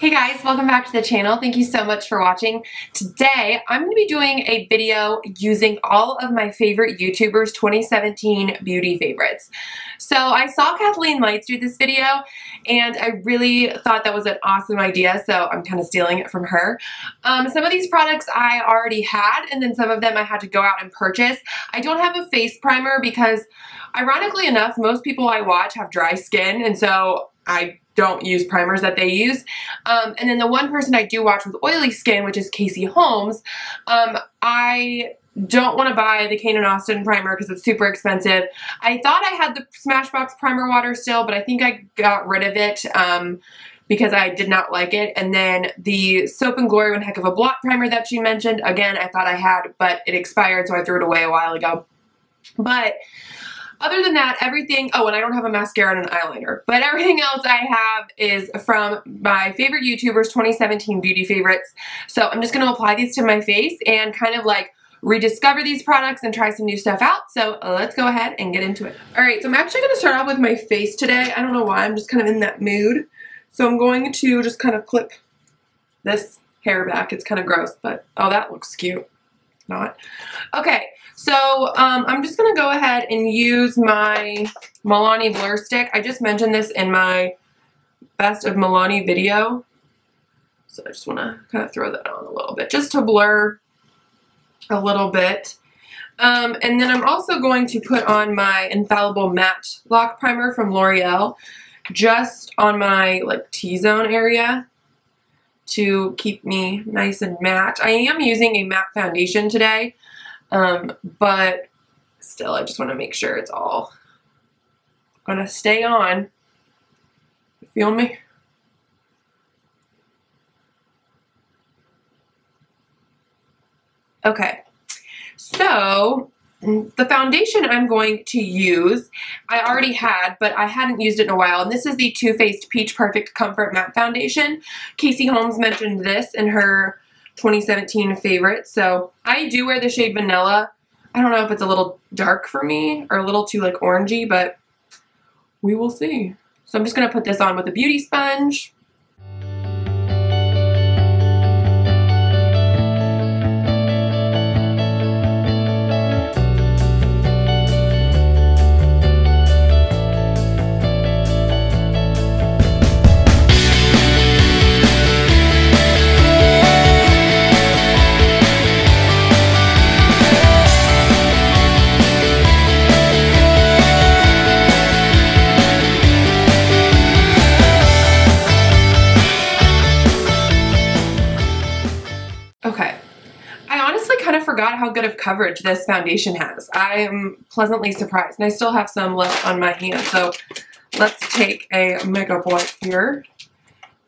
Hey guys, welcome back to the channel. Thank you so much for watching. Today, I'm going to be doing a video using all of my favorite YouTubers 2017 beauty favorites. So I saw Kathleen Lights do this video and I really thought that was an awesome idea, so I'm kind of stealing it from her. Some of these products I already had and then some of them I had to go out and purchase. I don't have a face primer because ironically enough, most people I watch have dry skin and so I don't use primers that they use. And then the one person I do watch with oily skin, which is Casey Holmes, I don't want to buy the Kane & Austin primer because it's super expensive. I thought I had the Smashbox primer water still, but I think I got rid of it because I did not like it. And then the Soap & Glory One Heck of a Blot primer that she mentioned, again, I thought I had, but it expired, so I threw it away a while ago. But other than that, everything, oh, and I don't have a mascara and an eyeliner, but everything else I have is from my favorite YouTubers 2017 beauty favorites. So I'm just going to apply these to my face and kind of like rediscover these products and try some new stuff out. So let's go ahead and get into it. All right, so I'm actually going to start off with my face today. I don't know why, I'm just kind of in that mood. So I'm going to just kind of clip this hair back. It's kind of gross, but oh, that looks cute. Not. Okay, so I'm just going to go ahead and use my Milani Blur Stick. I just mentioned this in my Best of Milani video. So I just want to kind of throw that on a little bit, just to blur a little bit. And then I'm also going to put on my Infallible Matte Lock Primer from L'Oreal, just on my like T-zone area, to keep me nice and matte. I am using a matte foundation today, but still I just want to make sure it's all gonna stay on. You feel me? Okay, so the foundation I'm going to use, I already had, but I hadn't used it in a while, and this is the Too Faced Peach Perfect Comfort Matte Foundation. Casey Holmes mentioned this in her 2017 favorite, so I do wear the shade Vanilla. I don't know if it's a little dark for me or a little too like orangey, but we will see. So I'm just going to put this on with a beauty sponge. Forgot how good of coverage this foundation has. I am pleasantly surprised, and I still have some left on my hand. So let's take a makeup wipe here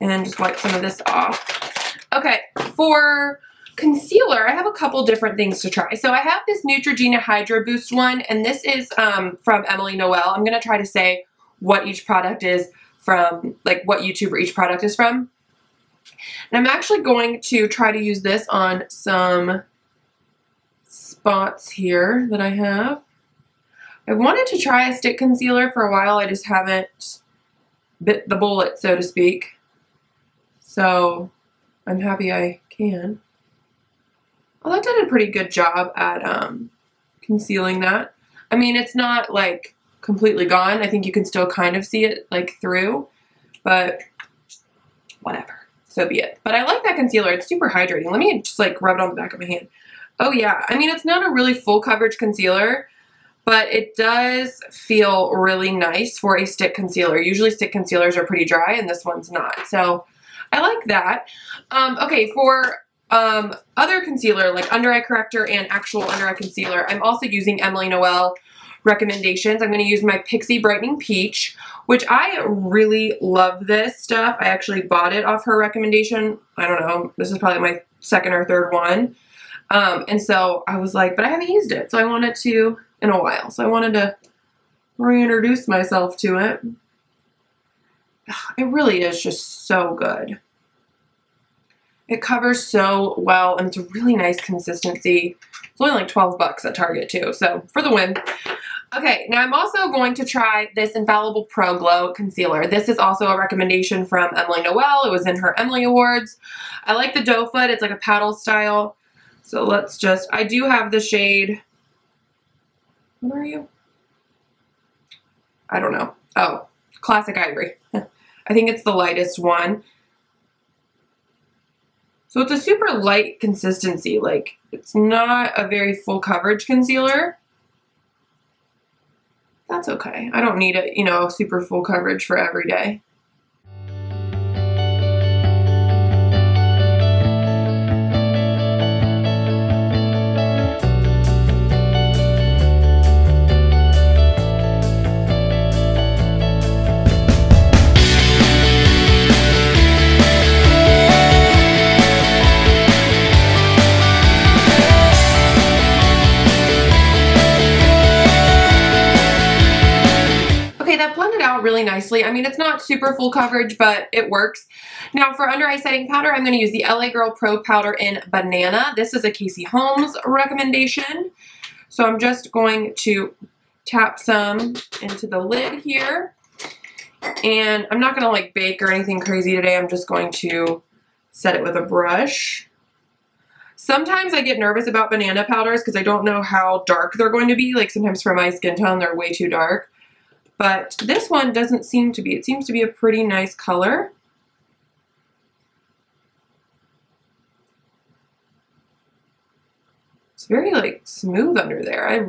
and just wipe some of this off. Okay, for concealer, I have a couple different things to try. So I have this Neutrogena Hydro Boost one, and this is from Emily Noel. I'm going to try to say what each product is from, like what YouTuber each product is from. And I'm actually going to try to use this on some spots here that I have. I wanted to try a stick concealer for a while. I just haven't bit the bullet, so to speak. So I'm happy I can. Well, that did a pretty good job at concealing that. I mean, it's not like completely gone. I think you can still kind of see it like through, but whatever. So be it. But I like that concealer. It's super hydrating. Let me just like rub it on the back of my hand. Oh yeah, I mean, it's not a really full coverage concealer, but it does feel really nice for a stick concealer. Usually stick concealers are pretty dry and this one's not, so I like that. Okay, for other concealer, like under eye corrector and actual under eye concealer, I'm also using Emily Noel recommendations. I'm going to use my Pixi Brightening Peach, which I really love this stuff. I actually bought it off her recommendation. I don't know, this is probably my second or third one. And so I was like, but I haven't used it, so I wanted to, in a while, so I wanted to reintroduce myself to it. It really is just so good. It covers so well, and it's a really nice consistency. It's only like 12 bucks at Target too, so for the win. Okay, now I'm also going to try this Infallible Pro Glow Concealer. This is also a recommendation from Emily Noel. It was in her Emily Awards. I like the doe foot. It's like a paddle style. So let's just, I do have the shade, what are you? I don't know. Oh, Classic Ivory. I think it's the lightest one. So it's a super light consistency. Like, it's not a very full coverage concealer. That's okay. I don't need it, you know, super full coverage for every day. That blended out really nicely. I mean, it's not super full coverage, but it works. Now for under eye setting powder, I'm going to use the LA Girl Pro Powder in Banana. This is a Casey Holmes recommendation. So I'm just going to tap some into the lid here. And I'm not going to like bake or anything crazy today. I'm just going to set it with a brush. Sometimes I get nervous about banana powders because I don't know how dark they're going to be. Like sometimes for my skin tone, they're way too dark. But this one doesn't seem to be. It seems to be a pretty nice color. It's very like smooth under there.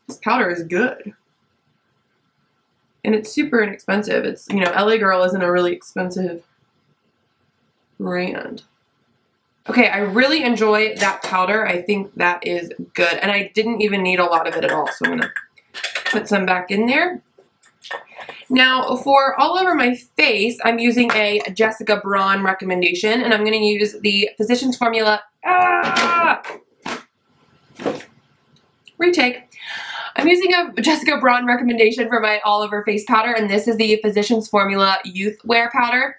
This powder is good. And it's super inexpensive. It's, you know, LA Girl isn't a really expensive brand. Okay, I really enjoy that powder. I think that is good. And I didn't even need a lot of it at all. So I'm gonna put some back in there. Now for all over my face, I'm using a Jessica Braun recommendation, and I'm going to use the Physicians Formula, retake. I'm using a Jessica Braun recommendation for my all over face powder, and this is the Physicians Formula Youth Wear Powder.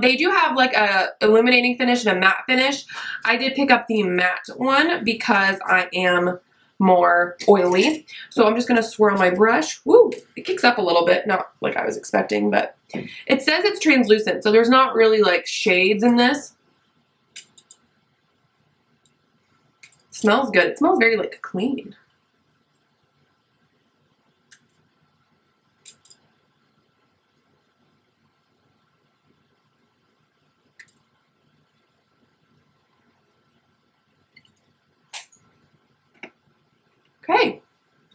They do have like a illuminating finish and a matte finish. I did pick up the matte one because I am more oily. So I'm just going to swirl my brush. Woo! It kicks up a little bit. Not like I was expecting, but it says it's translucent. So there's not really like shades in this. It smells good. It smells very like clean. Okay,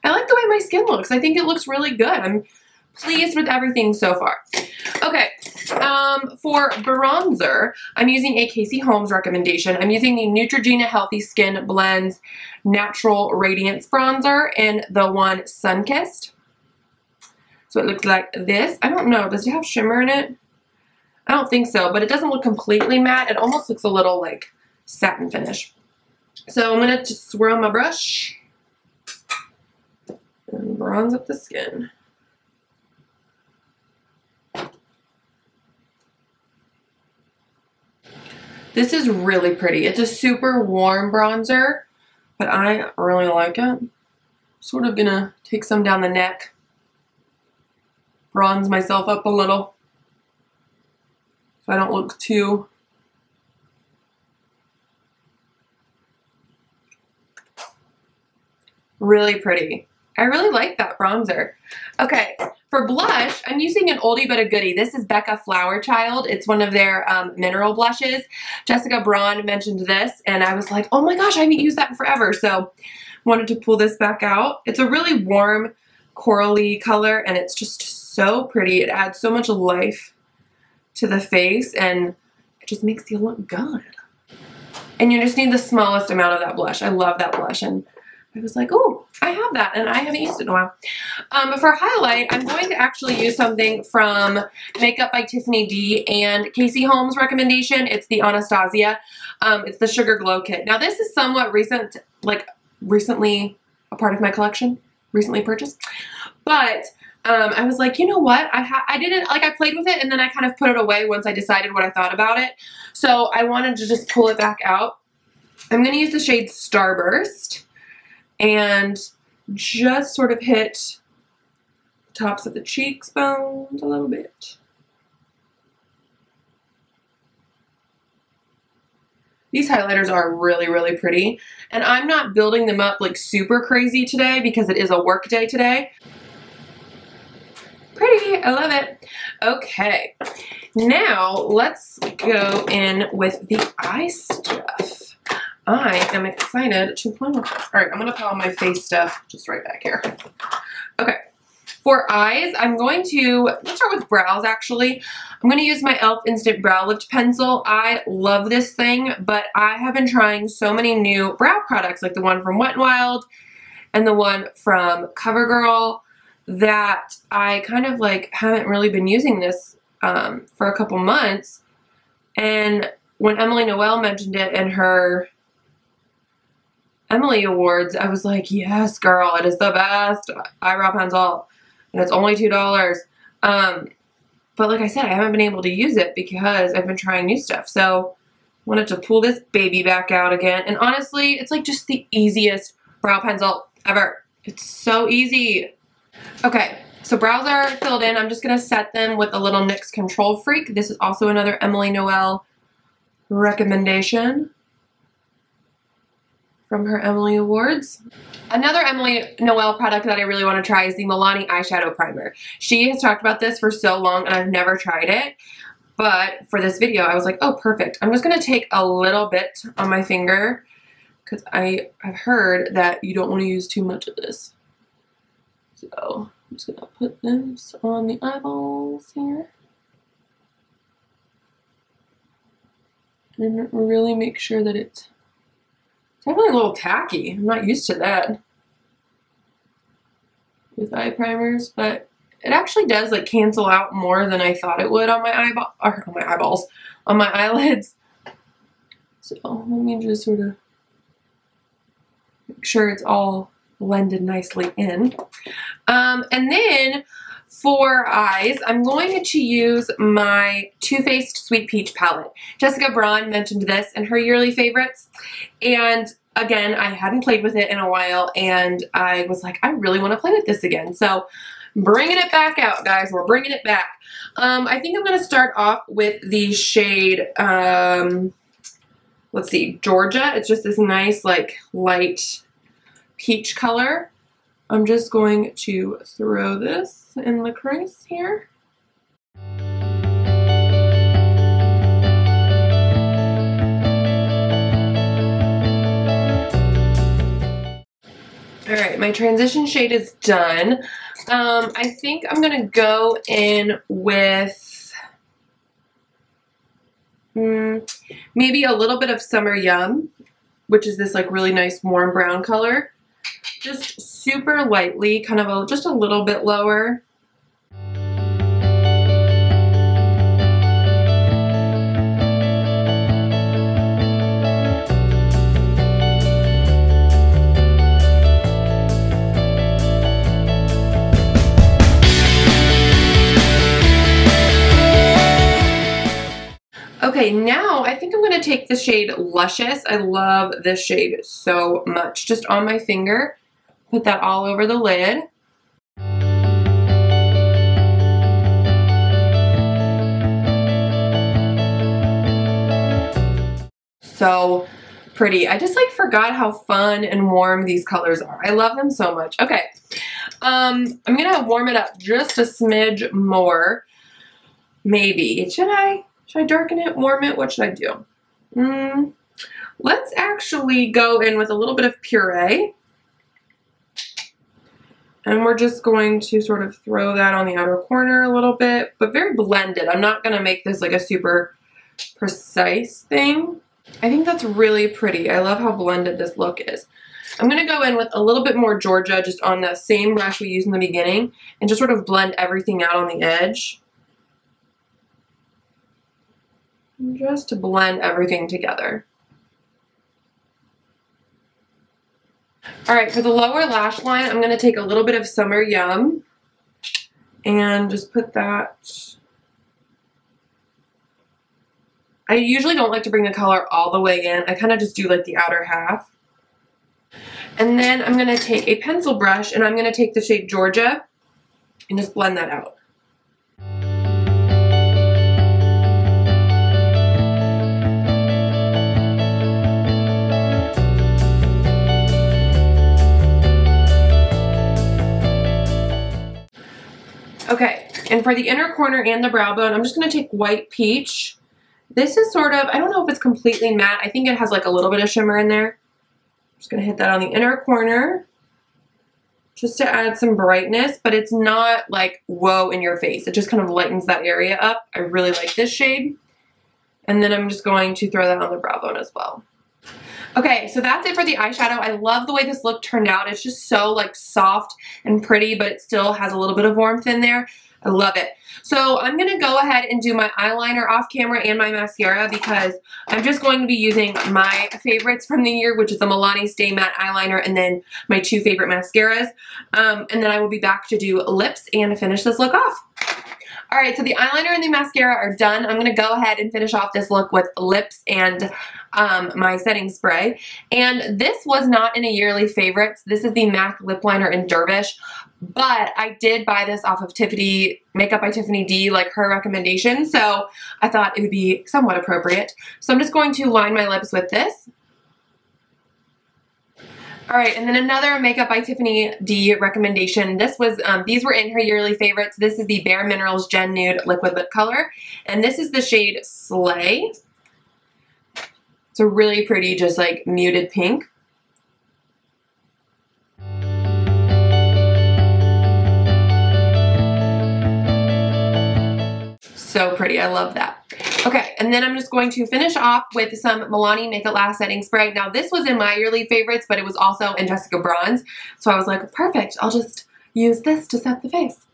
I like the way my skin looks. I think it looks really good. I'm pleased with everything so far. Okay, for bronzer, I'm using a Casey Holmes recommendation. I'm using the Neutrogena Healthy Skin Blends Natural Radiance Bronzer in the one Sunkissed. So it looks like this. I don't know, does it have shimmer in it? I don't think so, but it doesn't look completely matte. It almost looks a little like satin finish. So I'm gonna just swirl my brush and bronze up the skin. This is really pretty. It's a super warm bronzer, but I really like it. Sort of gonna take some down the neck, bronze myself up a little so I don't look too really pretty. I really like that bronzer. Okay, for blush, I'm using an oldie but a goodie. This is Becca Flower Child. It's one of their mineral blushes. Jessica Braun mentioned this, and I was like, oh my gosh, I haven't used that in forever. So wanted to pull this back out. It's a really warm corally color, and it's just so pretty. It adds so much life to the face, and it just makes you look good. And you just need the smallest amount of that blush. I love that blush, and I was like, oh, I have that, and I haven't used it in a while. But for highlight, I'm going to actually use something from Makeup by Tiffany D and Casey Holmes' recommendation. It's the Anastasia. It's the Sugar Glow Kit. Now, this is somewhat recent, like recently a part of my collection, recently purchased. But I was like, you know what? I didn't, like I played with it, and then I kind of put it away once I decided what I thought about it. So I wanted to just pull it back out. I'm going to use the shade Starburst. And just sort of hit the tops of the cheekbones a little bit. These highlighters are really, really pretty, and I'm not building them up like super crazy today because it is a work day today. Pretty, I love it. Okay, now let's go in with the eye stuff. I am excited to play with this. All right, I'm gonna put on my face stuff just right back here. Okay. For eyes, I'm going to, let's start with brows actually. I'm going to use my e.l.f. Instant Brow Lift Pencil. I love this thing, but I have been trying so many new brow products, like the one from Wet n Wild and the one from CoverGirl, that I kind of like haven't really been using this for a couple months. And when Emily Noel mentioned it in her Emily Awards, I was like, yes, girl, it is the best eyebrow pencil. And it's only $2. But like I said, I haven't been able to use it because I've been trying new stuff. So I wanted to pull this baby back out again. And honestly, it's like just the easiest brow pencil ever. It's so easy. Okay, so brows are filled in. I'm just going to set them with a little NYX Control Freak. This is also another Emily Noel recommendation from her Emily Awards. Another Emily Noel product that I really want to try is the Milani eyeshadow primer. She has talked about this for so long and I've never tried it, but for this video I was like, oh perfect. I'm just going to take a little bit on my finger because I've heard that you don't want to use too much of this. So I'm just going to put this on the eyeballs here and really make sure that it's definitely a little tacky. I'm not used to that with eye primers, but it actually does like cancel out more than I thought it would on my eyeballs, on my eyelids. So let me just sort of make sure it's all blended nicely in. And then for eyes, I'm going to use my Too Faced Sweet Peach palette. Jessica Braun mentioned this in her yearly favorites, and again, I hadn't played with it in a while, and I was like, I really want to play with this again. So bringing it back out, guys. We're bringing it back. I think I'm going to start off with the shade, let's see, Georgia. It's just this nice, like, light peach color. I'm just going to throw this in the crease here. Alright, my transition shade is done. I think I'm going to go in with maybe a little bit of Summer Yum, which is this like really nice warm brown color. Just super lightly, kind of just a little bit lower. Okay, now I think I'm going to take the shade Luscious. I love this shade so much. Just on my finger, put that all over the lid. So pretty. I just like forgot how fun and warm these colors are. I love them so much. Okay, I'm going to warm it up just a smidge more. Maybe. Should I darken it, warm it? What should I do? Let's actually go in with a little bit of puree. And we're just going to sort of throw that on the outer corner a little bit, but very blended. I'm not going to make this like a super precise thing. I think that's really pretty. I love how blended this look is. I'm going to go in with a little bit more Georgia just on the same brush we used in the beginning and just sort of blend everything out on the edge. Just to blend everything together. Alright, for the lower lash line, I'm going to take a little bit of Summer Yum and just put that. I usually don't like to bring the color all the way in. I kind of just do like the outer half. And then I'm going to take a pencil brush and I'm going to take the shade Georgia and just blend that out. Okay, and for the inner corner and the brow bone, I'm just going to take White Peach. This is sort of, I don't know if it's completely matte. I think it has like a little bit of shimmer in there. I'm just going to hit that on the inner corner just to add some brightness, but it's not like, whoa, in your face. It just kind of lightens that area up. I really like this shade. And then I'm just going to throw that on the brow bone as well. Okay, so that's it for the eyeshadow. I love the way this look turned out. It's just so like soft and pretty, but it still has a little bit of warmth in there. I love it. So I'm going to go ahead and do my eyeliner off camera and my mascara because I'm just going to be using my favorites from the year, which is the Milani Stay Matte Eyeliner and then my two favorite mascaras. And then I will be back to do lips and finish this look off. Alright, so the eyeliner and the mascara are done. I'm going to go ahead and finish off this look with lips and my setting spray. And this was not in a yearly favorites. This is the MAC Lip Liner in Dervish. But I did buy this off of Tiffany, Makeup by Tiffany D, like her recommendation. So I thought it would be somewhat appropriate. So I'm just going to line my lips with this. Alright, and then another Makeup by Tiffany D recommendation. This was, these were in her yearly favorites. This is the BareMinerals Gen Nude Liquid Lip Color. And this is the shade Slay. It's a really pretty, just like muted pink. So pretty, I love that. Okay, and then I'm just going to finish off with some Milani Make It Last Setting Spray. Now this was in my yearly favorites, but it was also in Jessica Bronze. So I was like, perfect, I'll just use this to set the face.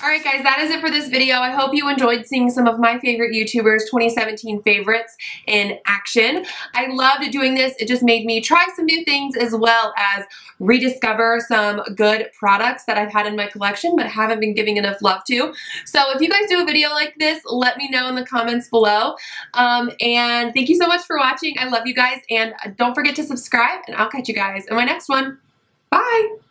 Alright guys, that is it for this video. I hope you enjoyed seeing some of my favorite YouTubers 2017 favorites in action. I loved doing this. It just made me try some new things as well as rediscover some good products that I've had in my collection but haven't been giving enough love to. So if you guys do a video like this, let me know in the comments below. And thank you so much for watching. I love you guys and don't forget to subscribe and I'll catch you guys in my next one. Bye!